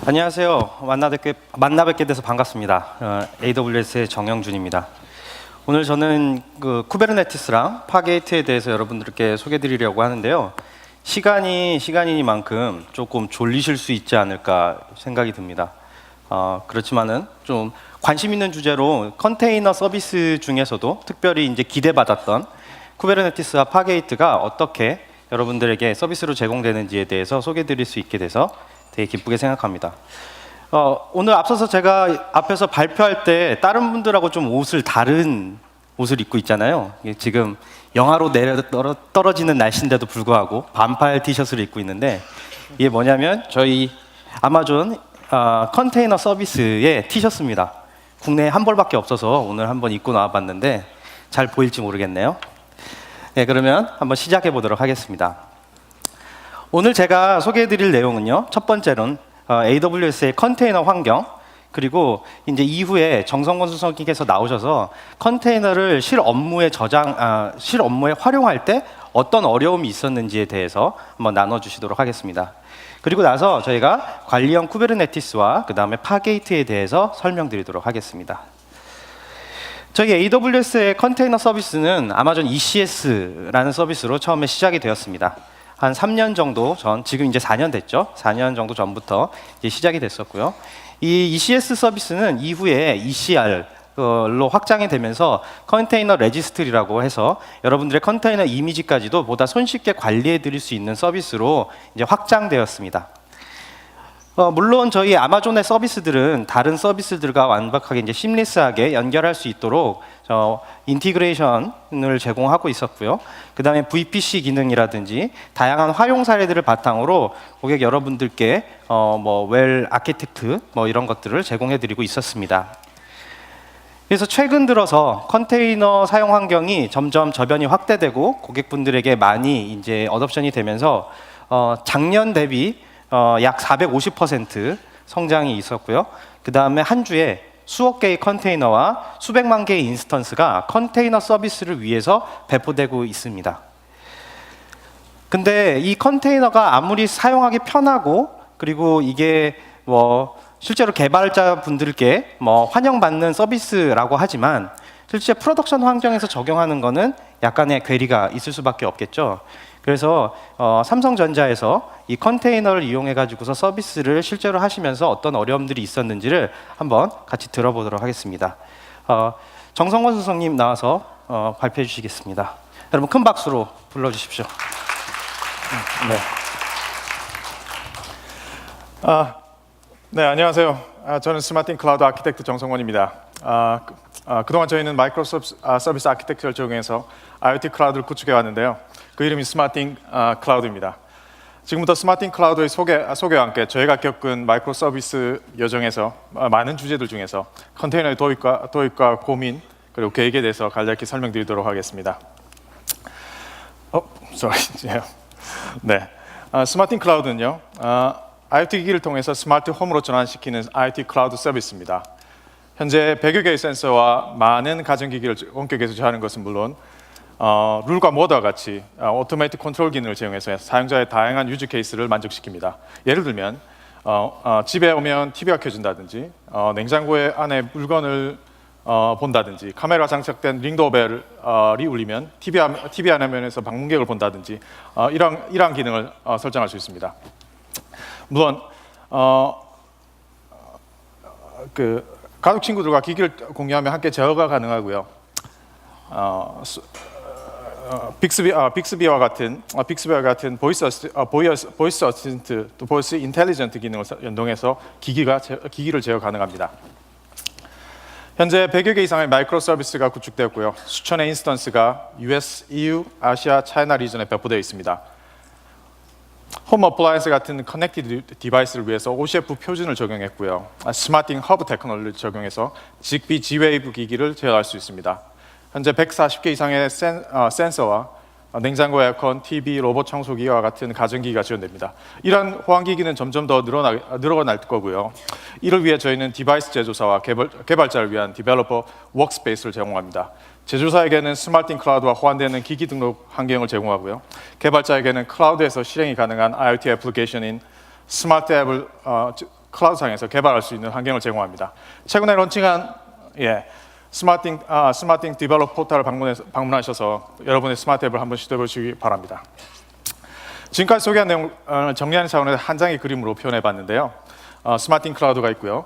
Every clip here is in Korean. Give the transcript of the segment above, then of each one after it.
안녕하세요. 만나 뵙게 돼서 반갑습니다. AWS의 정영준입니다. 오늘 저는 쿠베르네티스랑 파게이트에 대해서 여러분들께 소개해드리려고 하는데요. 시간이니만큼 조금 졸리실 수 있지 않을까 생각이 듭니다. 그렇지만은 좀 관심 있는 주제로 컨테이너 서비스 중에서도 특별히 이제 기대받았던 쿠베르네티스와 파게이트가 어떻게 여러분들에게 서비스로 제공되는지에 대해서 소개해드릴 수 있게 돼서 되게 기쁘게 생각합니다. 오늘 앞서서 제가 앞에서 발표할 때 다른 분들하고 좀 다른 옷을 입고 있잖아요. 지금 영하로 떨어지는 날씨인데도 불구하고 반팔 티셔츠를 입고 있는데 이게 뭐냐면 저희 아마존 컨테이너 서비스의 티셔츠입니다. 국내에 한 벌밖에 없어서 오늘 한번 입고 나와봤는데 잘 보일지 모르겠네요. 네, 그러면 한번 시작해 보도록 하겠습니다. 오늘 제가 소개해드릴 내용은요. 첫 번째로는 AWS의 컨테이너 환경, 그리고 이제 이후에 정성권 수석님께서 나오셔서 컨테이너를 실 업무에 활용할 때 어떤 어려움이 있었는지에 대해서 한번 나눠주시도록 하겠습니다. 그리고 나서 저희가 관리형 쿠베르네티스와 그 다음에 파게이트에 대해서 설명드리도록 하겠습니다. 저희 AWS의 컨테이너 서비스는 아마존 ECS라는 서비스로 처음에 시작이 되었습니다. 한 3년 정도 전, 지금 이제 4년 됐죠. 4년 정도 전부터 이제 시작이 됐었고요. 이 ECS 서비스는 이후에 ECR로 확장이 되면서 컨테이너 레지스트리라고 해서 여러분들의 컨테이너 이미지까지도 보다 손쉽게 관리해 드릴 수 있는 서비스로 이제 확장되었습니다. 물론 저희 아마존의 서비스들은 다른 서비스들과 완벽하게 이제 심리스하게 연결할 수 있도록 인티그레이션을 제공하고 있었고요. 그 다음에 VPC 기능이라든지 다양한 활용 사례들을 바탕으로 고객 여러분들께 웰 아키텍트 이런 것들을 제공해드리고 있었습니다. 그래서 최근 들어서 컨테이너 사용 환경이 점점 저변이 확대되고 고객분들에게 많이 이제 어댑션이 되면서 작년 대비 약 450% 성장이 있었고요. 그 다음에 한 주에 수억 개의 컨테이너와 수백만 개의 인스턴스가 컨테이너 서비스를 위해서 배포되고 있습니다. 근데 이 컨테이너가 아무리 사용하기 편하고 그리고 이게 실제로 개발자분들께 환영받는 서비스라고 하지만 실제 프로덕션 환경에서 적용하는 거는 약간의 괴리가 있을 수밖에 없겠죠. 그래서 삼성전자에서 이 컨테이너를 이용해 가지고서 서비스를 실제로 하시면서 어떤 어려움들이 있었는지를 한번 같이 들어보도록 하겠습니다. 정성권 수석님 나와서 발표해 주시겠습니다. 여러분 큰 박수로 불러주십시오. 네, 안녕하세요. 저는 스마트 클라우드 아키텍트 정성권입니다. 그동안 저희는 마이크로소프트 서비스 아키텍처를 적용해서 IoT 클라우드를 구축해 왔는데요. 그 이름이 스마트 클라우드입니다. 지금부터 스마트 클라우드의 소개와 함께 저희가 겪은 마이크로 서비스 여정에서 많은 주제들 중에서 컨테이너의 도입과 고민 그리고 계획에 대해서 간략히 설명드리도록 하겠습니다. 네, 스마트 클라우드는요. IoT 기기를 통해서 스마트 홈으로 전환시키는 IoT 클라우드 서비스입니다. 현재 100여 개의 센서와 많은 가정기기를 원격에서 제어하는 것은 물론 룰과 모드와 같이 오토매틱 컨트롤 기능을 제공해서 사용자의 다양한 유즈 케이스를 만족시킵니다. 예를 들면 집에 오면 TV가 켜진다든지 냉장고에 안에 물건을 본다든지 카메라 장착된 링도벨이 울리면 TV 화면에서 방문객을 본다든지 이러한 기능을 설정할 수 있습니다. 물론 가족 친구들과 기기를 공유하며 함께 제어가 가능하고요. 빅스비와 같은 보이스 어시스턴트 또 보이스 인텔리전트 기능을 연동해서 기기를 제어 가능합니다. 현재 100여 개 이상의 마이크로 서비스가 구축되었고요. 수천의 인스턴스가 US, EU, 아시아, 차이나 리전에 배포되어 있습니다. 홈 어플라이언스 같은 커넥티드 디바이스를 위해서 OCF 표준을 적용했고요. 스마트 허브 테크놀로지를 적용해서 직비 G웨이브 기기를 제어할 수 있습니다. 현재 140개 이상의 센서와 냉장고, 에어컨, TV, 로봇 청소기와 같은 가전기기가 지원됩니다. 이러한 호환기기는 점점 더 늘어날 거고요. 이를 위해 저희는 디바이스 제조사와 개발자를 위한 디벨로퍼 워크스페이스를 제공합니다. 제조사에게는 스마트 클라우드와 호환되는 기기 등록 환경을 제공하고요. 개발자에게는 클라우드에서 실행이 가능한 IoT 애플리케이션인 스마트 앱을 클라우드상에서 개발할 수 있는 환경을 제공합니다. 최근에 런칭한 스마트띵 디벨롭 포털을 방문하셔서 여러분의 스마트 앱을 한번 시도해 보시기 바랍니다. 지금까지 소개한 내용을 정리하는 차원에서 한 장의 그림으로 표현해 봤는데요. 스마트띵 클라우드가 있고요.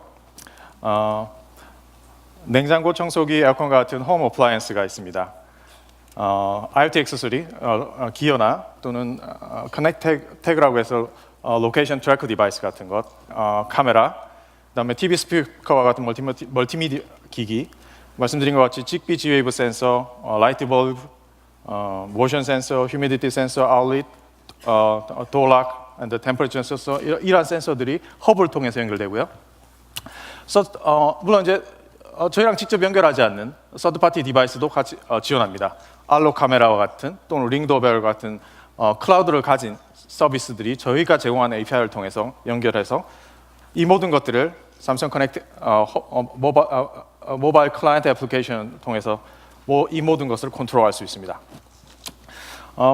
냉장고, 청소기, 에어컨과 같은 홈 어플라이언스가 있습니다. IoT 액세서리, 기어나 또는 커넥트 태그라고 해서 로케이션 트래커 디바이스 같은 것, 카메라, 그다음에 TV 스피커와 같은 멀티미디어 기기, 말씀드린 것 같이 직비 G웨이브 센서, 라이트 벌브, 모션 센서, 휴미디티 센서, 아울릿, 도어락, and 템퍼레처 센서 이러한 센서들이 허브를 통해서 연결되고요. 물론 이제 저희랑 직접 연결하지 않는 서드 파티 디바이스도 같이 지원합니다. 알로 카메라와 같은 또는 링도벨 같은 클라우드를 가진 서비스들이 저희가 제공하는 API를 통해서 연결해서 이 모든 것들을 삼성 커넥트 모바일 클라이언트 애플리케이션을 통해서 이 모든 것을 컨트롤할 수 있습니다.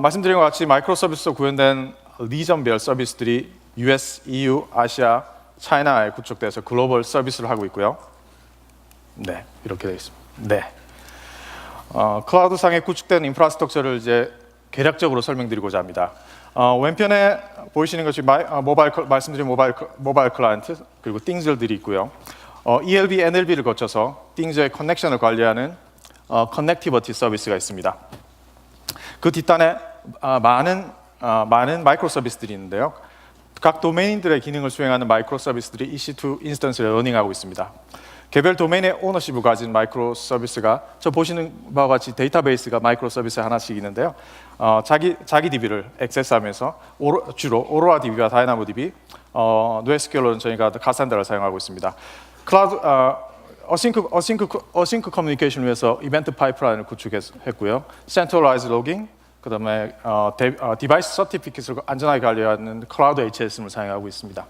말씀드린 것 같이 마이크로 서비스로 구현된 리전별 서비스들이 US, EU, 아시아, 차이나에 구축돼서 글로벌 서비스를 하고 있고요. 네, 이렇게 되어 있습니다. 네, 클라우드상에 구축된 인프라스트럭처를 이제 개략적으로 설명드리고자 합니다. 왼편에 보이시는 것이 말씀드린 모바일 클라이언트 그리고 띵즐들이 있고요. ELB, NLB를 거쳐서 띵즈의 커넥션을 관리하는 커넥티비티 서비스가 있습니다. 그 뒷단에 많은 마이크로 서비스들이 있는데요. 각 도메인들의 기능을 수행하는 마이크로 서비스들이 EC2 인스턴스를 러닝하고 있습니다. 개별 도메인의 오너십을 가진 마이크로 서비스가 저 보시는 바와 같이 데이터베이스가 마이크로 서비스 하나씩 있는데요. 자기 DB를 액세스하면서 주로 오로라 DB와 다이나모 DB, 노에스큐얼로는 저희가 카산드라를 사용하고 있습니다. 클라우드 어싱크 커뮤니케이션을 위해서 이벤트 파이프라인을 구축했고요. 센트럴라이즈 로깅, 그다음에 디바이스 서티피킷을 안전하게 관리하는 클라우드 HSM을 사용하고 있습니다.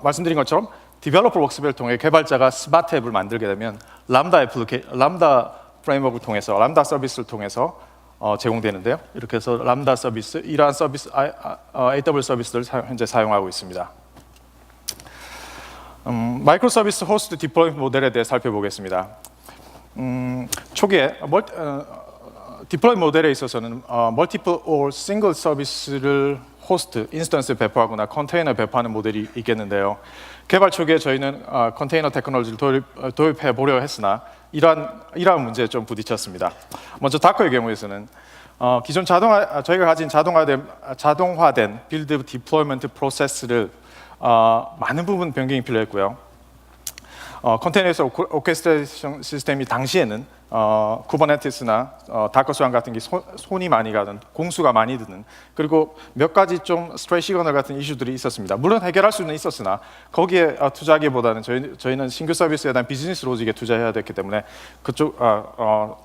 말씀드린 것처럼 디벨로퍼 워크스페이스를 통해 개발자가 스마트 앱을 만들게 되면 람다 프레임워크를 통해서 람다 서비스를 통해서 제공되는데요. 이렇게 해서 람다 서비스 이러한 서비스 AWS 서비스를 현재 사용하고 있습니다. 마이크로 서비스 호스트 디플로이먼트 모델에 대해 살펴보겠습니다. 초기에 디플로이 모델에 있어서는 멀티플 or 싱글 서비스를 호스트, 인스턴스 배포하거나 컨테이너 배포하는 모델이 있겠는데요. 개발 초기에 저희는 컨테이너 테크놀로지를 도입해 보려 했으나 이러한 문제에 좀 부딪혔습니다. 먼저 다커의 경우에서는 기존 저희가 가진 자동화된 빌드 디플로이먼트 프로세스를 많은 부분 변경이 필요했고요. 컨테이너에서 오케스트레이션 시스템이 당시에는 쿠버네티스나 다커 스완 같은 게 손이 많이 가는, 공수가 많이 드는, 그리고 몇 가지 좀 스트레이 시그널 같은 이슈들이 있었습니다. 물론 해결할 수는 있었으나 거기에 투자하기보다는 저희는 신규 서비스에 대한 비즈니스 로직에 투자해야 됐기 때문에 그쪽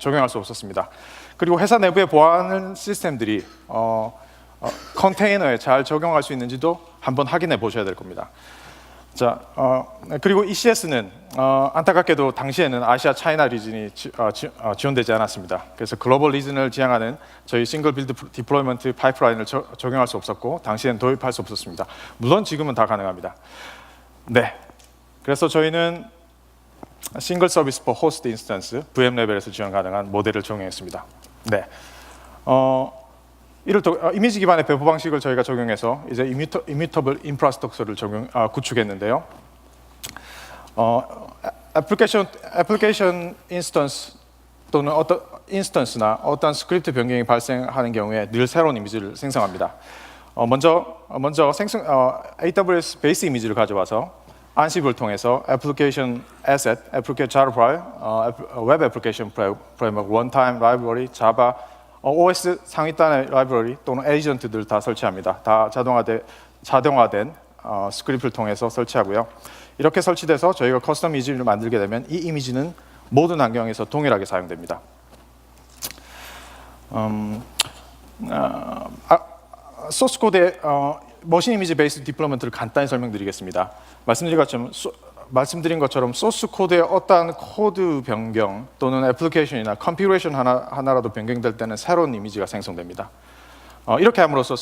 적용할 수 없었습니다. 그리고 회사 내부에 보안 시스템들이 컨테이너에 잘 적용할 수 있는지도 한번 확인해 보셔야 될 겁니다. 자, 그리고 ECS는 안타깝게도 당시에는 아시아 차이나 리즌이 지원되지 않았습니다. 그래서 글로벌 리즌을 지향하는 저희 싱글 빌드 디플로이먼트 파이프라인을 적용할 수 없었고 당시에는 도입할 수 없었습니다. 물론 지금은 다 가능합니다. 네, 그래서 저희는 싱글 서비스 포 호스트 인스턴스 VM 레벨에서 지원 가능한 모델을 적용했습니다. 네, 이를 이미지 기반의 배포 방식을 저희가 적용해서 이제 이뮤터블 인프라스트럭처를 구축했는데요. 애플리케이션 인스턴스 또는 어떤 인스턴스나 어떤 스크립트 변경이 발생하는 경우에 늘 새로운 이미지를 생성합니다. 먼저 AWS 베이스 이미지를 가져와서 안시브를 통해서 애플리케이션 애셋, 애플리케이션 자르 파일, 웹 애플리케이션 프레임워크, 원타임 라이브러리, 자바, OS 상위단의 라이브러리 또는 에이전트들 다 설치합니다. 다 자동화된 스크립트를 통해서 설치하고요. 이렇게 설치돼서 저희가 커스텀 이미지를 만들게 되면 이 이미지는 모든 환경에서 동일하게 사용됩니다. 소스 코드의 머신 이미지 베이스 디플로이먼트를 간단히 설명드리겠습니다. 말씀드린 것처럼 소스 코드의 어떠한 코드 변경 또는 애플리케이션이나 컨피그레이션 하나라도 변경될 때는 새로운 이미지가 생성됩니다. 이렇게 함으로써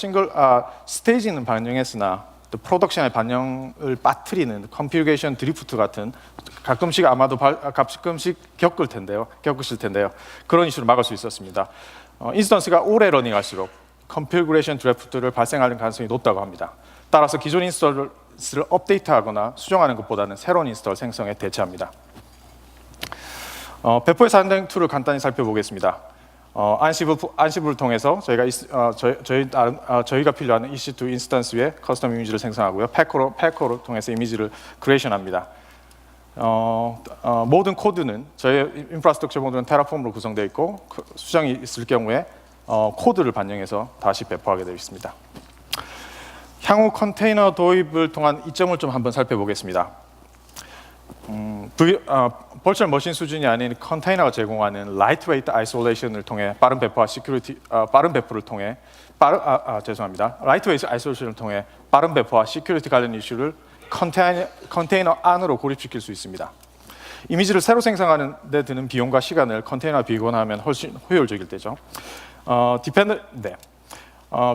스테이지는 반영했으나 또 프로덕션의 반영을 빠뜨리는 컴퓨게이션 드리프트 같은 가끔씩 아마도 가끔씩 겪으실 텐데요. 그런 이슈를 막을 수 있었습니다. 인스턴스가 오래 러닝할수록 컨피그레이션 드리프트를 발생하는 가능성이 높다고 합니다. 따라서 기존 인스톨을 업데이트하거나 수정하는 것보다는 새로운 인스톨 생성에 대체합니다. 배포의 사용된 툴을 간단히 살펴보겠습니다. 안시브를 통해서 저희가 필요한 EC2 인스턴스 위에 커스텀 이미지를 생성하고요. 패커로 통해서 이미지를 크리에이션합니다. 모든 코드는 저희 인프라스트럭처 모드는 테라폼으로 구성되어 있고 수정이 있을 경우에 코드를 반영해서 다시 배포하게 되어 있습니다. 향후 컨테이너 도입을 통한 이점을 좀 한번 살펴보겠습니다. 버추얼 머신 수준이 아닌 컨테이너가 제공하는 라이트웨이트 아이솔레이션을 통해 빠른 배포와 라이트웨이트 아이솔레이션을 통해 빠른 배포와 시큐리티 관련 이슈를 컨테이너 안으로 고립시킬 수 있습니다. 이미지를 새로 생성하는 데 드는 비용과 시간을 컨테이너와 비교하면 훨씬 효율적일 때죠.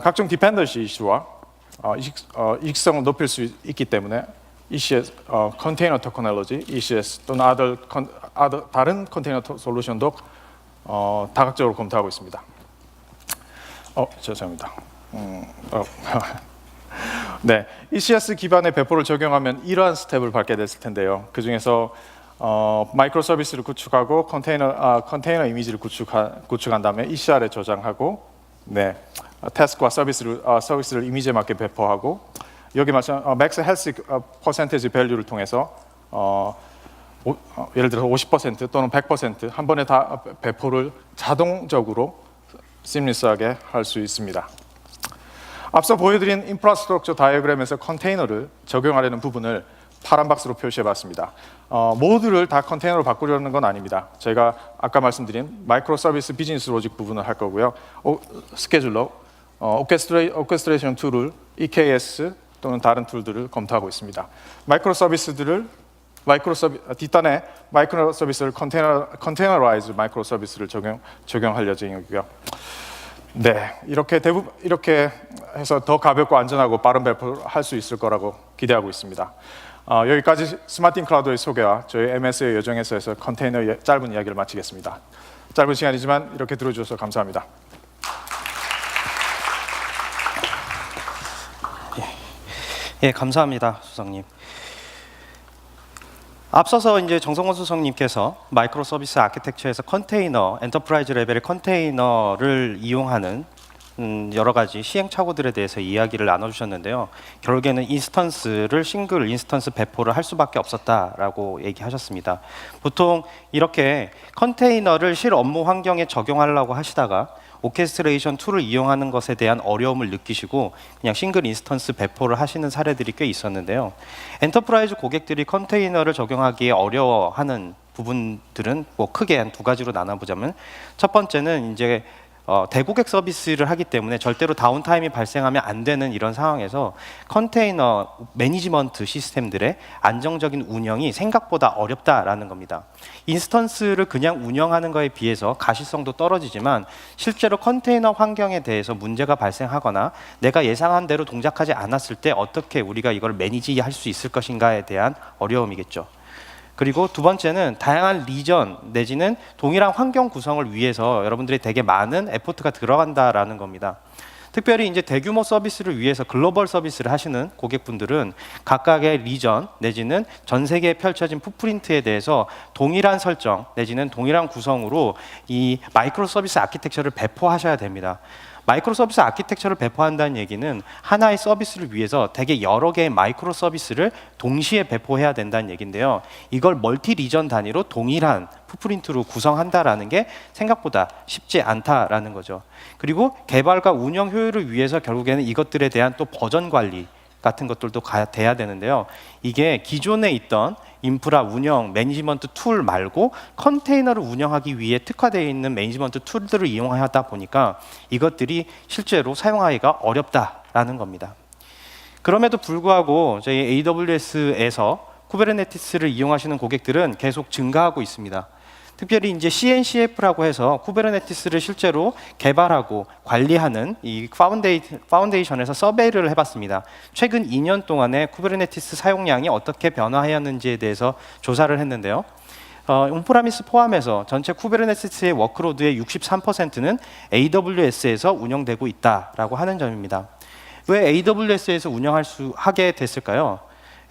각종 디펜던시 이슈와 익성을 높일 수 있기 때문에 ECS, 컨테이너 토커놀로지, ECS 또는 다른 컨테이너 솔루션도 다각적으로 검토하고 있습니다. 죄송합니다. 네, ECS 기반의 배포를 적용하면 이러한 스텝을 밟게 됐을 텐데요. 그 중에서 마이크로 서비스를 구축하고 컨테이너 이미지를 구축한 다음에 ECR에 저장하고, 태스크와 서비스를 이미지에 맞게 배포하고, 여기 말씀 맥스 헬스 퍼센티지 밸류를 통해서 예를 들어서 50% 또는 100% 한 번에 다 배포를 자동적으로 시밀리스하게 할 수 있습니다. 앞서 보여드린 인프라스트럭처 다이어그램에서 컨테이너를 적용하려는 부분을 파란 박스로 표시해봤습니다. 모두를 다 컨테이너로 바꾸려는 건 아닙니다. 제가 아까 말씀드린 마이크로 서비스 비즈니스 로직 부분을 할 거고요. 스케줄러, 오케스트레이션 툴을 EKS 또는 다른 툴들을 검토하고 있습니다. 뒷단에 마이크로 서비스를 컨테이너라이즈 마이크로 서비스를 적용할 예정이고요. 네, 이렇게 해서 더 가볍고 안전하고 빠른 배포를 할 수 있을 거라고 기대하고 있습니다. 여기까지 스마틴 클라우드의 소개와 저희 MS의 여정에서 해서 컨테이너의 짧은 이야기를 마치겠습니다. 짧은 시간이지만 이렇게 들어주셔서 감사합니다. 예, 감사합니다, 수석님. 앞서서 이제 정성원 수석님께서 마이크로 서비스 아키텍처에서 컨테이너, 엔터프라이즈 레벨의 컨테이너를 이용하는 여러 가지 시행착오들에 대해서 이야기를 나눠주셨는데요. 결국에는 인스턴스를 싱글 인스턴스 배포를 할 수밖에 없었다라고 얘기하셨습니다. 보통 이렇게 컨테이너를 실 업무 환경에 적용하려고 하시다가 오케스트레이션 툴을 이용하는 것에 대한 어려움을 느끼시고 그냥 싱글 인스턴스 배포를 하시는 사례들이 꽤 있었는데요. 엔터프라이즈 고객들이 컨테이너를 적용하기에 어려워하는 부분들은 뭐 크게 한 두 가지로 나눠보자면, 첫 번째는 이제 대고객 서비스를 하기 때문에 절대로 다운타임이 발생하면 안 되는 이런 상황에서 컨테이너 매니지먼트 시스템들의 안정적인 운영이 생각보다 어렵다라는 겁니다. 인스턴스를 그냥 운영하는 것에 비해서 가시성도 떨어지지만 실제로 컨테이너 환경에 대해서 문제가 발생하거나 내가 예상한 대로 동작하지 않았을 때 어떻게 우리가 이걸 매니지할 수 있을 것인가에 대한 어려움이겠죠. 그리고 두 번째는 다양한 리전 내지는 동일한 환경 구성을 위해서 여러분들이 되게 많은 에포트가 들어간다라는 겁니다. 특별히 이제 대규모 서비스를 위해서 글로벌 서비스를 하시는 고객분들은 각각의 리전 내지는 전 세계에 펼쳐진 풋프린트에 대해서 동일한 설정 내지는 동일한 구성으로 이 마이크로 서비스 아키텍처를 배포하셔야 됩니다. 마이크로 서비스 아키텍처를 배포한다는 얘기는 하나의 서비스를 위해서 되게 여러 개의 마이크로 서비스를 동시에 배포해야 된다는 얘기인데요. 이걸 멀티 리전 단위로 동일한 풋프린트로 구성한다라는 게 생각보다 쉽지 않다라는 거죠. 그리고 개발과 운영 효율을 위해서 결국에는 이것들에 대한 또 버전 관리 같은 것들도 돼야 되는데요. 이게 기존에 있던 인프라 운영 매니지먼트 툴 말고 컨테이너를 운영하기 위해 특화되어 있는 매니지먼트 툴들을 이용하다 보니까 이것들이 실제로 사용하기가 어렵다라는 겁니다. 그럼에도 불구하고 저희 AWS에서 쿠베르네티스를 이용하시는 고객들은 계속 증가하고 있습니다. 특별히 이제 CNCF라고 해서 쿠베르네티스를 실제로 개발하고 관리하는 이 파운데이션에서 서베이를 해봤습니다. 최근 2년 동안의 쿠베르네티스 사용량이 어떻게 변화하였는지에 대해서 조사를 했는데요. 온프라미스 포함해서 전체 쿠베르네티스의 워크로드의 63%는 AWS에서 운영되고 있다라고 하는 점입니다. 왜 AWS에서 하게 됐을까요?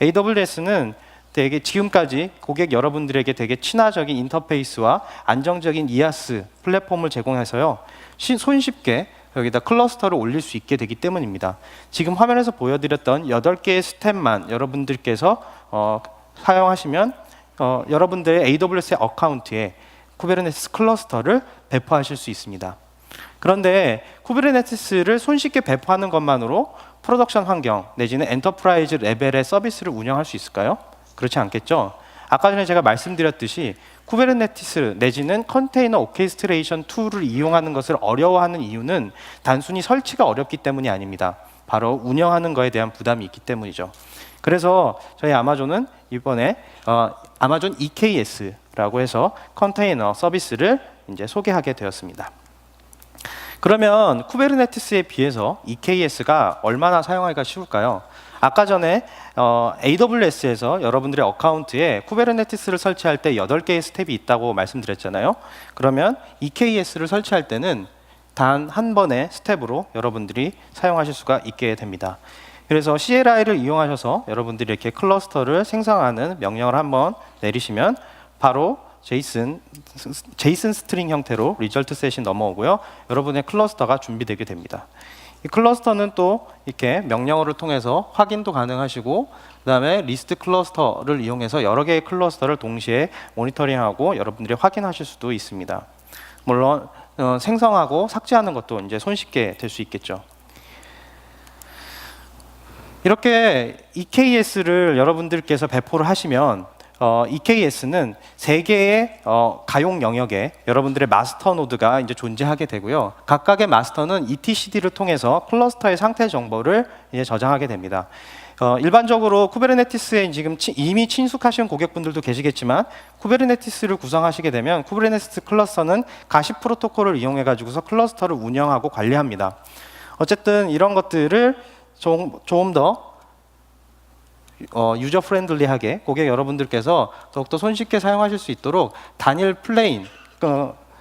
AWS는 되게 지금까지 고객 여러분들에게 되게 친화적인 인터페이스와 안정적인 이아스 플랫폼을 제공해서요, 손쉽게 여기다 클러스터를 올릴 수 있게 되기 때문입니다. 지금 화면에서 보여드렸던 8개의 스텝만 여러분들께서 사용하시면 여러분들의 AWS 어카운트에 쿠베르네티스 클러스터를 배포하실 수 있습니다. 그런데 쿠베르네티스를 손쉽게 배포하는 것만으로 프로덕션 환경 내지는 엔터프라이즈 레벨의 서비스를 운영할 수 있을까요? 그렇지 않겠죠. 아까 전에 제가 말씀드렸듯이 쿠베르네티스 내지는 컨테이너 오케스트레이션 툴을 이용하는 것을 어려워하는 이유는 단순히 설치가 어렵기 때문이 아닙니다. 바로 운영하는 것에 대한 부담이 있기 때문이죠. 그래서 저희 아마존은 이번에 아마존 EKS라고 해서 컨테이너 서비스를 이제 소개하게 되었습니다. 그러면 쿠베르네티스에 비해서 EKS가 얼마나 사용하기가 쉬울까요? 아까 전에 AWS에서 여러분들의 어카운트에 쿠베르네티스를 설치할 때 8개의 스텝이 있다고 말씀드렸잖아요. 그러면 EKS를 설치할 때는 단 한 번의 스텝으로 여러분들이 사용하실 수가 있게 됩니다. 그래서 CLI를 이용하셔서 여러분들이 이렇게 클러스터를 생성하는 명령을 한번 내리시면 바로 제이슨 스트링 형태로 리절트 셋이 넘어오고요. 여러분의 클러스터가 준비되게 됩니다. 이 클러스터는 또 이렇게 명령어를 통해서 확인도 가능하시고, 그다음에 리스트 클러스터를 이용해서 여러 개의 클러스터를 동시에 모니터링하고 여러분들이 확인하실 수도 있습니다. 물론 생성하고 삭제하는 것도 이제 손쉽게 될 수 있겠죠. 이렇게 EKS를 여러분들께서 배포를 하시면 EKS는 3개의 가용 영역에 여러분들의 마스터 노드가 이제 존재하게 되고요. 각각의 마스터는 etcd를 통해서 클러스터의 상태 정보를 이제 저장하게 됩니다. 일반적으로 쿠베르네티스에 지금 이미 친숙하신 고객분들도 계시겠지만, 쿠베르네티스를 구성하시게 되면 쿠베르네티스 클러스터는 가시 프로토콜을 이용해 가지고서 클러스터를 운영하고 관리합니다. 어쨌든 이런 것들을 좀 더 유저 프렌들리하게 고객 여러분들께서 더욱더 손쉽게 사용하실 수 있도록 단일 플레인,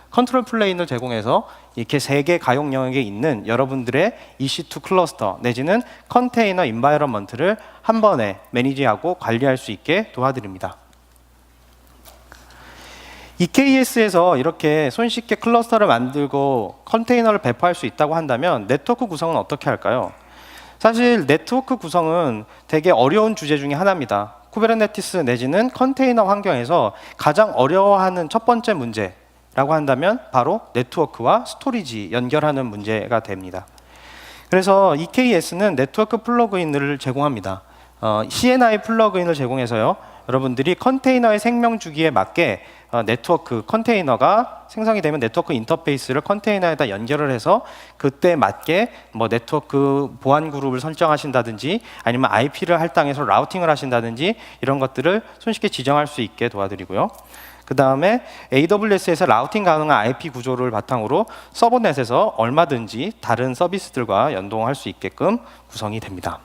컨트롤 플레인을 제공해서 이렇게 3개 가용 영역에 있는 여러분들의 EC2 클러스터 내지는 컨테이너 인바이러먼트를 한 번에 매니지하고 관리할 수 있게 도와드립니다. EKS에서 이렇게 손쉽게 클러스터를 만들고 컨테이너를 배포할 수 있다고 한다면 네트워크 구성은 어떻게 할까요? 사실 네트워크 구성은 되게 어려운 주제 중에 하나입니다. 쿠베르네티스 내지는 컨테이너 환경에서 가장 어려워하는 첫 번째 문제라고 한다면 바로 네트워크와 스토리지 연결하는 문제가 됩니다. 그래서 EKS는 네트워크 플러그인을 제공합니다. CNI 플러그인을 제공해서요, 여러분들이 컨테이너의 생명 주기에 맞게 네트워크 컨테이너가 생성이 되면 네트워크 인터페이스를 컨테이너에다 연결을 해서 그때 맞게 뭐 네트워크 보안 그룹을 설정하신다든지 아니면 IP를 할당해서 라우팅을 하신다든지 이런 것들을 손쉽게 지정할 수 있게 도와드리고요. 그 다음에 AWS에서 라우팅 가능한 IP 구조를 바탕으로 서버넷에서 얼마든지 다른 서비스들과 연동할 수 있게끔 구성이 됩니다.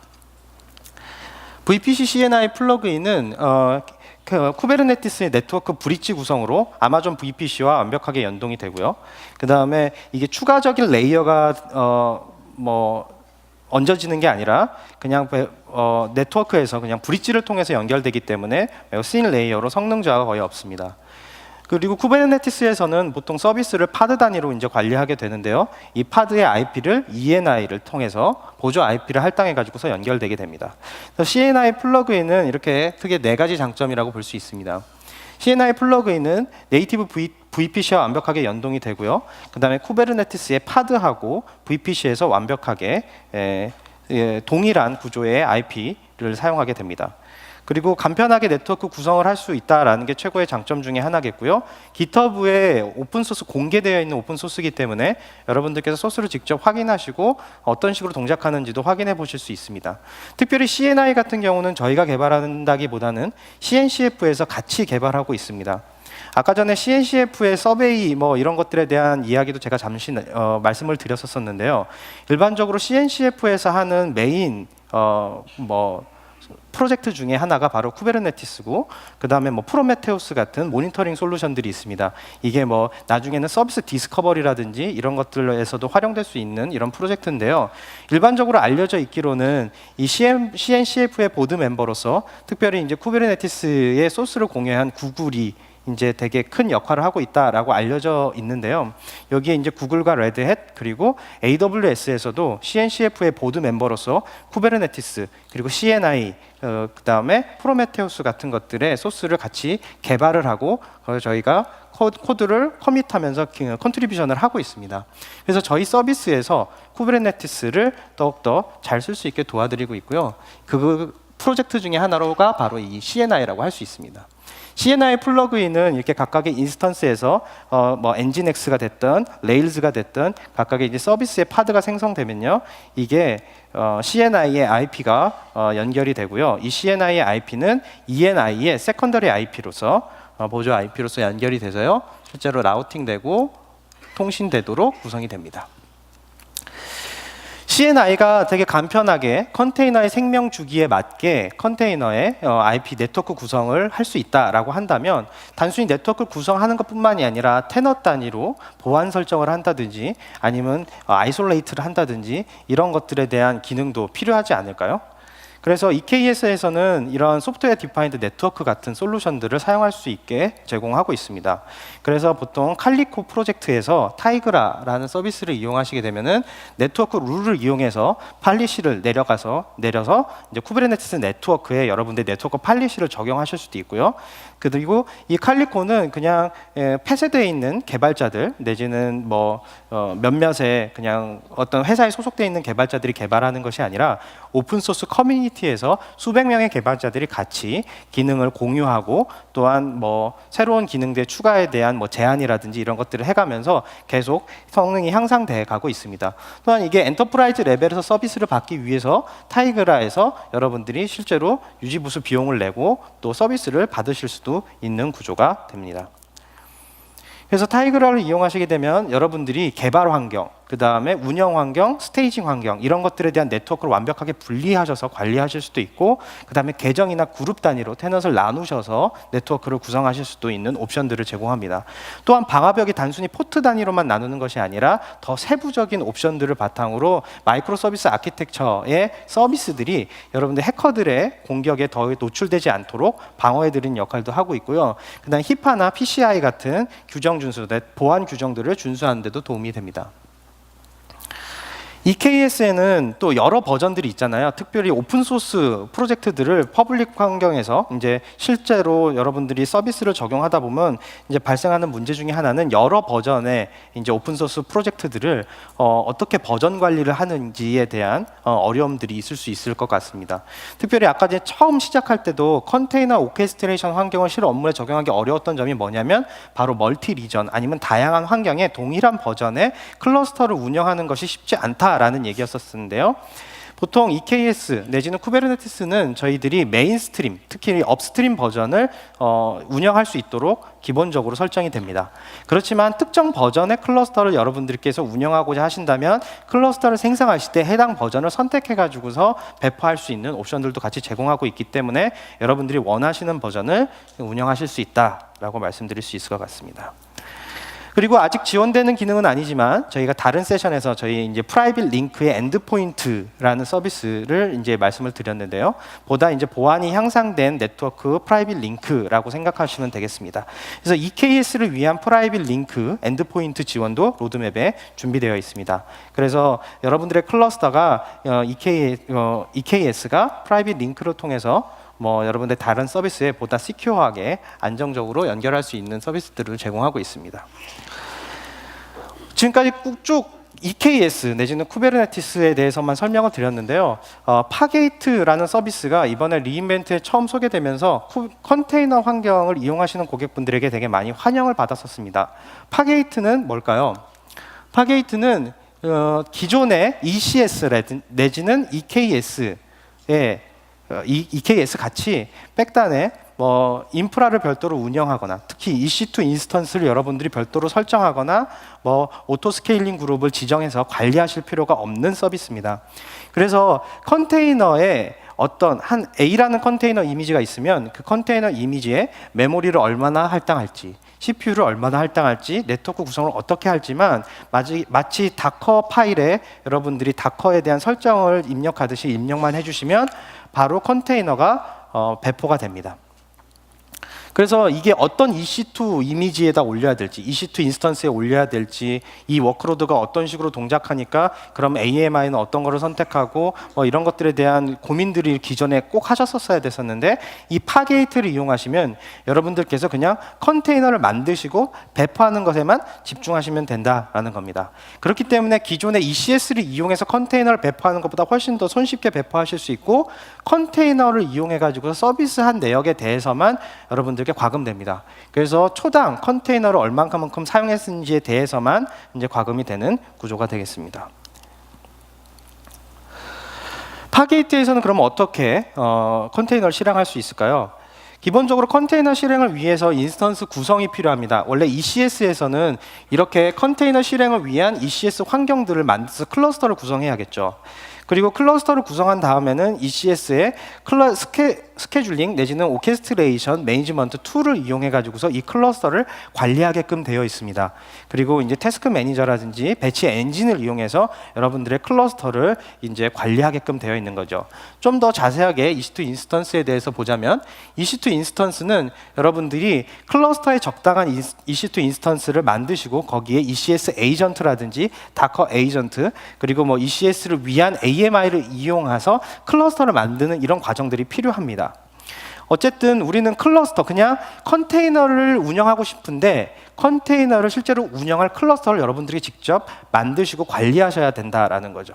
VPC CNI 플러그인은 쿠베르네티스의 네트워크 브릿지 구성으로 아마존 VPC와 완벽하게 연동이 되고요. 그 다음에 이게 추가적인 레이어가 얹어지는 게 아니라 그냥 네트워크에서 그냥 브릿지를 통해서 연결되기 때문에 매우 씬 레이어로 성능 저하가 거의 없습니다. 그리고 쿠베르네티스에서는 보통 서비스를 파드 단위로 이제 관리하게 되는데요. 이 파드의 IP를 ENI를 통해서 보조 IP를 할당해 가지고서 연결되게 됩니다. 그래서 CNI 플러그인은 이렇게 크게 4가지 장점이라고 볼 수 있습니다. CNI 플러그인은 네이티브 VPC와 완벽하게 연동이 되고요. 그 다음에 쿠베르네티스의 파드하고 VPC에서 완벽하게 동일한 구조의 IP를 사용하게 됩니다. 그리고 간편하게 네트워크 구성을 할 수 있다는 게 최고의 장점 중에 하나겠고요. GitHub에 오픈소스 공개되어 있는 오픈소스이기 때문에 여러분들께서 소스를 직접 확인하시고 어떤 식으로 동작하는지도 확인해 보실 수 있습니다. 특별히 CNI 같은 경우는 저희가 개발한다기보다는 CNCF에서 같이 개발하고 있습니다. 아까 전에 CNCF의 서베이 뭐 이런 것들에 대한 이야기도 제가 잠시 말씀을 드렸었는데요. 일반적으로 CNCF에서 하는 메인 프로젝트 중에 하나가 바로 쿠베르네티스고, 그 다음에 뭐 프로메테우스 같은 모니터링 솔루션들이 있습니다. 이게 뭐 나중에는 서비스 디스커버리라든지 이런 것들에서도 활용될 수 있는 이런 프로젝트인데요. 일반적으로 알려져 있기로는 이 CNCF의 보드 멤버로서 특별히 이제 쿠베르네티스의 소스를 공유한 구글이 이제 되게 큰 역할을 하고 있다라고 알려져 있는데요. 여기에 이제 구글과 레드햇 그리고 AWS에서도 CNCF의 보드 멤버로서 쿠베르네티스 그리고 CNI 그다음에 프로메테우스 같은 것들의 소스를 같이 개발을 하고 저희가 코드를 커밋하면서 컨트리뷰션을 하고 있습니다. 그래서 저희 서비스에서 쿠베르네티스를 더욱더 잘 쓸 수 있게 도와드리고 있고요. 그 프로젝트 중에 하나가 바로 이 CNI라고 할 수 있습니다. CNI 플러그인은 이렇게 각각의 인스턴스에서 뭐 엔진X가 됐든 레일즈가 됐든 각각의 이제 서비스의 파드가 생성되면요, 이게 CNI의 IP가 연결이 되고요. 이 CNI의 IP는 ENI의 세컨더리 IP로서 보조 IP로서 연결이 돼서요, 실제로 라우팅되고 통신되도록 구성이 됩니다. CNI가 되게 간편하게 컨테이너의 생명 주기에 맞게 컨테이너의 IP 네트워크 구성을 할 수 있다라고 한다면, 단순히 네트워크 구성하는 것뿐만이 아니라 테너 단위로 보안 설정을 한다든지 아니면 아이솔레이트를 한다든지 이런 것들에 대한 기능도 필요하지 않을까요? 그래서 EKS에서는 이런 소프트웨어 디파인드 네트워크 같은 솔루션들을 사용할 수 있게 제공하고 있습니다. 그래서 보통 칼리코 프로젝트에서 타이그라라는 서비스를 이용하시게 되면은 네트워크 룰을 이용해서 팔리시를 내려서 이제 쿠베르네티스 네트워크에 여러분들 네트워크 팔리시를 적용하실 수도 있고요. 그리고 이 칼리코는 그냥 폐쇄되어 있는 개발자들 내지는 뭐 몇몇의 그냥 어떤 회사에 소속되어 있는 개발자들이 개발하는 것이 아니라 오픈 소스 커뮤니티에서 수백 명의 개발자들이 같이 기능을 공유하고, 또한 뭐 새로운 기능들 추가에 대한 뭐 제안이라든지 이런 것들을 해가면서 계속 성능이 향상돼 가고 있습니다. 또한 이게 엔터프라이즈 레벨에서 서비스를 받기 위해서 타이그라에서 여러분들이 실제로 유지보수 비용을 내고 또 서비스를 받으실 수도 있는 구조가 됩니다. 그래서 타이그라를 이용하시게 되면 여러분들이 개발 환경, 그 다음에 운영 환경, 스테이징 환경 이런 것들에 대한 네트워크를 완벽하게 분리하셔서 관리하실 수도 있고, 그 다음에 계정이나 그룹 단위로 테넛을 나누셔서 네트워크를 구성하실 수도 있는 옵션들을 제공합니다. 또한 방화벽이 단순히 포트 단위로만 나누는 것이 아니라 더 세부적인 옵션들을 바탕으로 마이크로 서비스 아키텍처의 서비스들이 여러분들 해커들의 공격에 더 노출되지 않도록 방어해드리는 역할도 하고 있고요. 그 다음에 히파나 PCI 같은 규정 준수, 보안 규정들을 준수하는 데도 도움이 됩니다. EKS에는 또 여러 버전들이 있잖아요. 특별히 오픈 소스 프로젝트들을 퍼블릭 환경에서 이제 실제로 여러분들이 서비스를 적용하다 보면 이제 발생하는 문제 중에 하나는 여러 버전의 이제 오픈 소스 프로젝트들을 어떻게 버전 관리를 하는지에 대한 어려움들이 있을 수 있을 것 같습니다. 특별히 아까 전에 처음 시작할 때도 컨테이너 오케스트레이션 환경을 실 업무에 적용하기 어려웠던 점이 뭐냐면 바로 멀티 리전 아니면 다양한 환경에 동일한 버전의 클러스터를 운영하는 것이 쉽지 않다 라는 얘기였었는데요. 보통 EKS 내지는 쿠베르네티스는 저희들이 메인스트림, 특히 업스트림 버전을 운영할 수 있도록 기본적으로 설정이 됩니다. 그렇지만 특정 버전의 클러스터를 여러분들께서 운영하고자 하신다면 클러스터를 생성하실 때 해당 버전을 선택해 가지고서 배포할 수 있는 옵션들도 같이 제공하고 있기 때문에 여러분들이 원하시는 버전을 운영하실 수 있다라고 말씀드릴 수 있을 것 같습니다. 그리고 아직 지원되는 기능은 아니지만 저희가 다른 세션에서 저희 이제 프라이빗 링크의 엔드포인트라는 서비스를 이제 말씀을 드렸는데요. 보다 이제 보안이 향상된 네트워크 프라이빗 링크라고 생각하시면 되겠습니다. 그래서 EKS를 위한 프라이빗 링크 엔드포인트 지원도 로드맵에 준비되어 있습니다. 그래서 여러분들의 클러스터가 EKS가 프라이빗 링크를 통해서 뭐 여러분들 다른 서비스에 보다 시큐어하게 안정적으로 연결할 수 있는 서비스들을 제공하고 있습니다. 지금까지 쭉 EKS 내지는 쿠베르네티스에 대해서만 설명을 드렸는데요. 파게이트라는 서비스가 이번에 리인벤트에 처음 소개되면서 컨테이너 환경을 이용하시는 고객분들에게 되게 많이 환영을 받았었습니다. 파게이트는 뭘까요? 파게이트는 기존의 ECS 내지는 EKS의 EKS 같이 백단에 뭐 인프라를 별도로 운영하거나 특히 EC2 인스턴스를 여러분들이 별도로 설정하거나 뭐 오토 스케일링 그룹을 지정해서 관리하실 필요가 없는 서비스입니다. 그래서 컨테이너에 어떤 한 A라는 컨테이너 이미지가 있으면 그 컨테이너 이미지에 메모리를 얼마나 할당할지, CPU를 얼마나 할당할지, 네트워크 구성을 어떻게 할지만 마치 다커 파일에 여러분들이 다커에 대한 설정을 입력하듯이 입력만 해주시면 바로 컨테이너가 배포가 됩니다. 그래서 이게 어떤 EC2 이미지에다 올려야 될지, EC2 인스턴스에 올려야 될지, 이 워크로드가 어떤 식으로 동작하니까 그럼 AMI는 어떤 거를 선택하고 뭐 이런 것들에 대한 고민들이 기존에 꼭 하셨었어야 됐었는데 이 파게이트를 이용하시면 여러분들께서 그냥 컨테이너를 만드시고 배포하는 것에만 집중하시면 된다라는 겁니다. 그렇기 때문에 기존의 ECS를 이용해서 컨테이너를 배포하는 것보다 훨씬 더 손쉽게 배포하실 수 있고 컨테이너를 이용해 가지고 서비스한 내역에 대해서만 여러분들 과금됩니다. 그래서 초당 컨테이너를 얼만큼 사용했는지에 대해서만 이제 과금이 되는 구조가 되겠습니다. 파게이트에서는 그럼 어떻게 컨테이너를 실행할 수 있을까요? 기본적으로 컨테이너 실행을 위해서 인스턴스 구성이 필요합니다. 원래 ECS에서는 이렇게 컨테이너 실행을 위한 ECS 환경들을 만들어서 클러스터를 구성해야겠죠. 그리고 클러스터를 구성한 다음에는 ECS의 스케줄링 내지는 오케스트레이션 매니지먼트 툴을 이용해 가지고서 이 클러스터를 관리하게끔 되어 있습니다. 그리고 이제 태스크 매니저라든지 배치 엔진을 이용해서 여러분들의 클러스터를 이제 관리하게끔 되어 있는 거죠. 좀 더 자세하게 EC2 인스턴스에 대해서 보자면 EC2 인스턴스는 여러분들이 클러스터에 적당한 EC2 인스턴스를 만드시고 거기에 ECS 에이전트라든지 다커 에이전트 그리고 뭐 ECS를 위한 AMI를 이용해서 클러스터를 만드는 이런 과정들이 필요합니다. 어쨌든 우리는 클러스터, 그냥 컨테이너를 운영하고 싶은데 컨테이너를 실제로 운영할 클러스터를 여러분들이 직접 만드시고 관리하셔야 된다라는 거죠.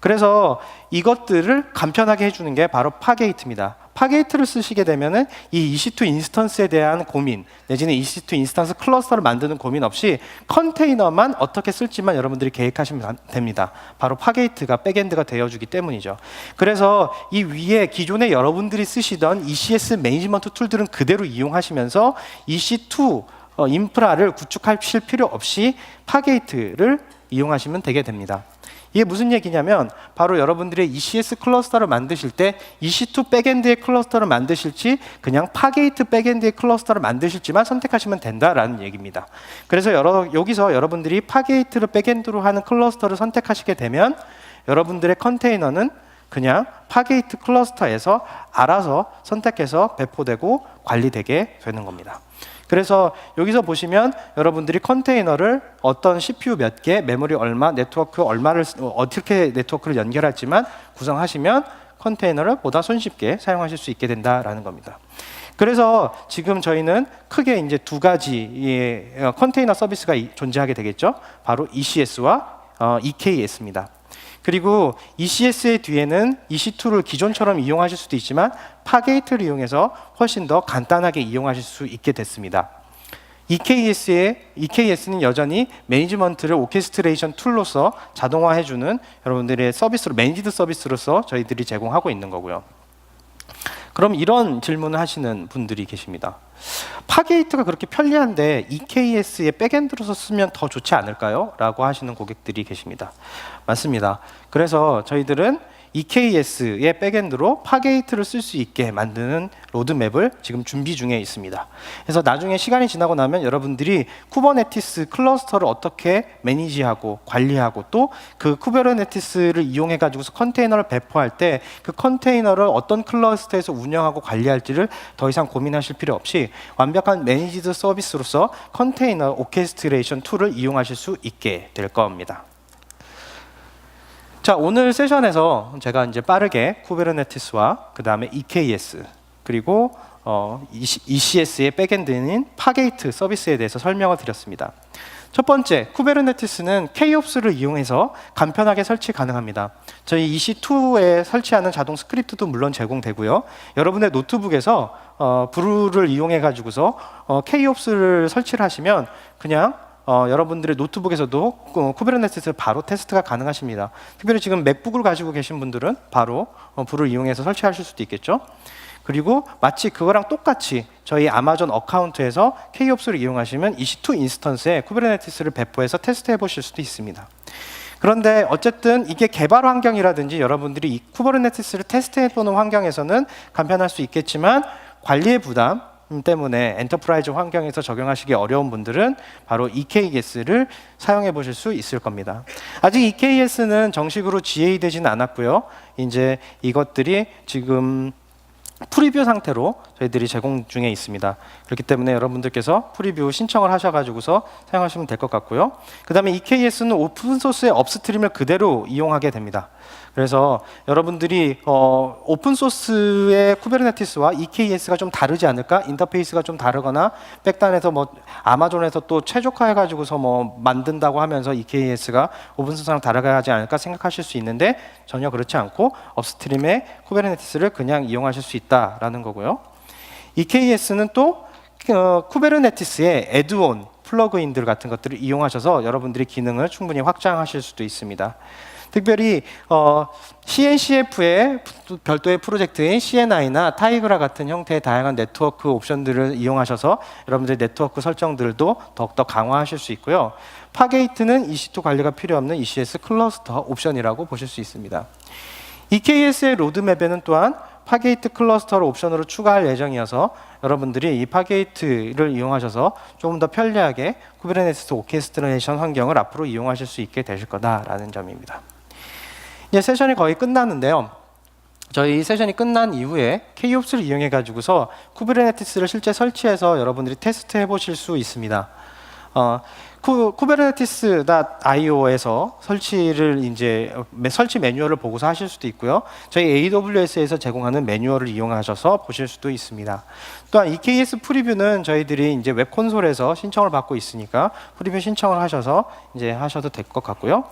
그래서 이것들을 간편하게 해주는 게 바로 파게이트입니다. 파게이트를 쓰시게 되면은 이 EC2 인스턴스에 대한 고민 내지는 EC2 인스턴스 클러스터를 만드는 고민 없이 컨테이너만 어떻게 쓸지만 여러분들이 계획하시면 됩니다. 바로 파게이트가 백엔드가 되어주기 때문이죠. 그래서 이 위에 기존에 여러분들이 쓰시던 ECS 매니지먼트 툴들은 그대로 이용하시면서 EC2 인프라를 구축하실 필요 없이 파게이트를 이용하시면 되게 됩니다. 이게 무슨 얘기냐면 바로 여러분들의 ECS 클러스터를 만드실 때 EC2 백엔드의 클러스터를 만드실지 그냥 파게이트 백엔드의 클러스터를 만드실지만 선택하시면 된다라는 얘기입니다. 그래서 여기서 여러분들이 파게이트를 백엔드로 하는 클러스터를 선택하시게 되면 여러분들의 컨테이너는 그냥 파게이트 클러스터에서 알아서 선택해서 배포되고 관리되게 되는 겁니다. 그래서 여기서 보시면 여러분들이 컨테이너를 어떤 CPU 몇 개, 메모리 얼마, 네트워크 얼마를 어떻게 네트워크를 연결할지만 구성하시면 컨테이너를 보다 손쉽게 사용하실 수 있게 된다라는 겁니다. 그래서 지금 저희는 크게 이제 두 가지의 컨테이너 서비스가 존재하게 되겠죠. 바로 ECS와 EKS입니다. 그리고 ECS의 뒤에는 EC2를 기존처럼 이용하실 수도 있지만 파게이트를 이용해서 훨씬 더 간단하게 이용하실 수 있게 됐습니다. EKS는 여전히 매니지먼트를 오케스트레이션 툴로서 자동화해주는 여러분들의 서비스로 매니지드 서비스로서 저희들이 제공하고 있는 거고요. 그럼 이런 질문을 하시는 분들이 계십니다. 파게이트가 그렇게 편리한데 EKS의 백엔드로서 쓰면 더 좋지 않을까요? 라고 하시는 고객들이 계십니다. 맞습니다. 그래서 저희들은 EKS의 백엔드로 파게이트를 쓸 수 있게 만드는 로드맵을 지금 준비 중에 있습니다. 그래서 나중에 시간이 지나고 나면 여러분들이 쿠버네티스 클러스터를 어떻게 매니지하고 관리하고 또 그 쿠버네티스를 이용해 가지고서 컨테이너를 배포할 때 그 컨테이너를 어떤 클러스터에서 운영하고 관리할지를 더 이상 고민하실 필요 없이 완벽한 매니지드 서비스로서 컨테이너 오케스트레이션 툴을 이용하실 수 있게 될 겁니다. 자, 오늘 세션에서 제가 이제 빠르게 쿠베르네티스와 그 다음에 EKS 그리고 ECS의 백엔드인 파게이트 서비스에 대해서 설명을 드렸습니다. 첫 번째, 쿠베르네티스는 K옵스를 이용해서 간편하게 설치 가능합니다. 저희 EC2에 설치하는 자동 스크립트도 물론 제공되고요. 여러분의 노트북에서 브루를 이용해 가지고서 K옵스를 설치를 하시면 그냥 여러분들의 노트북에서도 쿠베르네티스 바로 테스트가 가능하십니다. 특별히 지금 맥북을 가지고 계신 분들은 바로 브루를 이용해서 설치하실 수도 있겠죠. 그리고 마치 그거랑 똑같이 저희 아마존 어카운트에서 K옵스를 이용하시면 EC2 인스턴스에 쿠베르네티스를 배포해서 테스트해 보실 수도 있습니다. 그런데 어쨌든 이게 개발 환경이라든지 여러분들이 이 쿠버네티스를 테스트해보는 환경에서는 간편할 수 있겠지만 관리의 부담 때문에 엔터프라이즈 환경에서 적용하시기 어려운 분들은 바로 EKS를 사용해 보실 수 있을 겁니다. 아직 EKS는 정식으로 GA 되지는 않았고요. 이제 이것들이 지금 프리뷰 상태로 저희들이 제공 중에 있습니다. 그렇기 때문에 여러분들께서 프리뷰 신청을 하셔가지고서 사용하시면 될 것 같고요. 그 다음에 EKS는 오픈소스의 업스트림을 그대로 이용하게 됩니다. 그래서 여러분들이 오픈소스의 쿠베르네티스와 EKS가 좀 다르지 않을까? 인터페이스가 좀 다르거나 백단에서 뭐 아마존에서 또 최적화해가지고서 뭐 만든다고 하면서 EKS가 오픈소스랑 다르게 하지 않을까 생각하실 수 있는데 전혀 그렇지 않고 업스트림의 쿠베르네티스를 그냥 이용하실 수 있다라는 거고요. EKS는 또 쿠베르네티스의 애드온 플러그인들 같은 것들을 이용하셔서 여러분들이 기능을 충분히 확장하실 수도 있습니다. 특별히 CNCF의 별도의 프로젝트인 CNI나 타이그라 같은 형태의 다양한 네트워크 옵션들을 이용하셔서 여러분들의 네트워크 설정들도 더욱더 강화하실 수 있고요. 파게이트는 EC2 관리가 필요 없는 ECS 클러스터 옵션이라고 보실 수 있습니다. EKS의 로드맵에는 또한 파게이트 클러스터를 옵션으로 추가할 예정이어서 여러분들이 이 파게이트를 이용하셔서 조금 더 편리하게 쿠베르네티스 오케스트레이션 환경을 앞으로 이용하실 수 있게 되실 거다라는 점입니다. 이제 세션이 거의 끝났는데요. 저희 세션이 끝난 이후에 K옵스를 이용해 가지고서 쿠베르네티스를 실제 설치해서 여러분들이 테스트해 보실 수 있습니다. kubernetes.io에서 설치를 이제 설치 매뉴얼을 보고서 하실 수도 있고요. 저희 AWS에서 제공하는 매뉴얼을 이용하셔서 보실 수도 있습니다. 또한 EKS 프리뷰는 저희들이 이제 웹 콘솔에서 신청을 받고 있으니까 프리뷰 신청을 하셔서 이제 하셔도 될 것 같고요.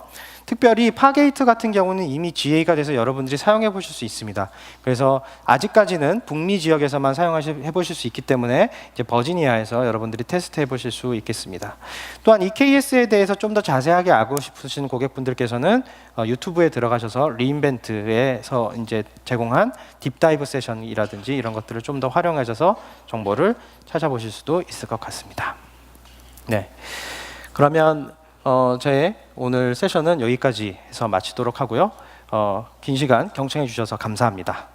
특별히 파게이트 같은 경우는 이미 GA가 돼서 여러분들이 사용해 보실 수 있습니다. 그래서 아직까지는 북미 지역에서만 사용해 보실 수 있기 때문에 이제 버지니아에서 여러분들이 테스트해 보실 수 있겠습니다. 또한 EKS에 대해서 좀 더 자세하게 알고 싶으신 고객분들께서는 유튜브에 들어가셔서 리인벤트에서 이제 제공한 딥다이브 세션이라든지 이런 것들을 좀 더 활용하셔서 정보를 찾아보실 수도 있을 것 같습니다. 네, 그러면 저의 오늘 세션은 여기까지 해서 마치도록 하고요. 긴 시간 경청해 주셔서 감사합니다.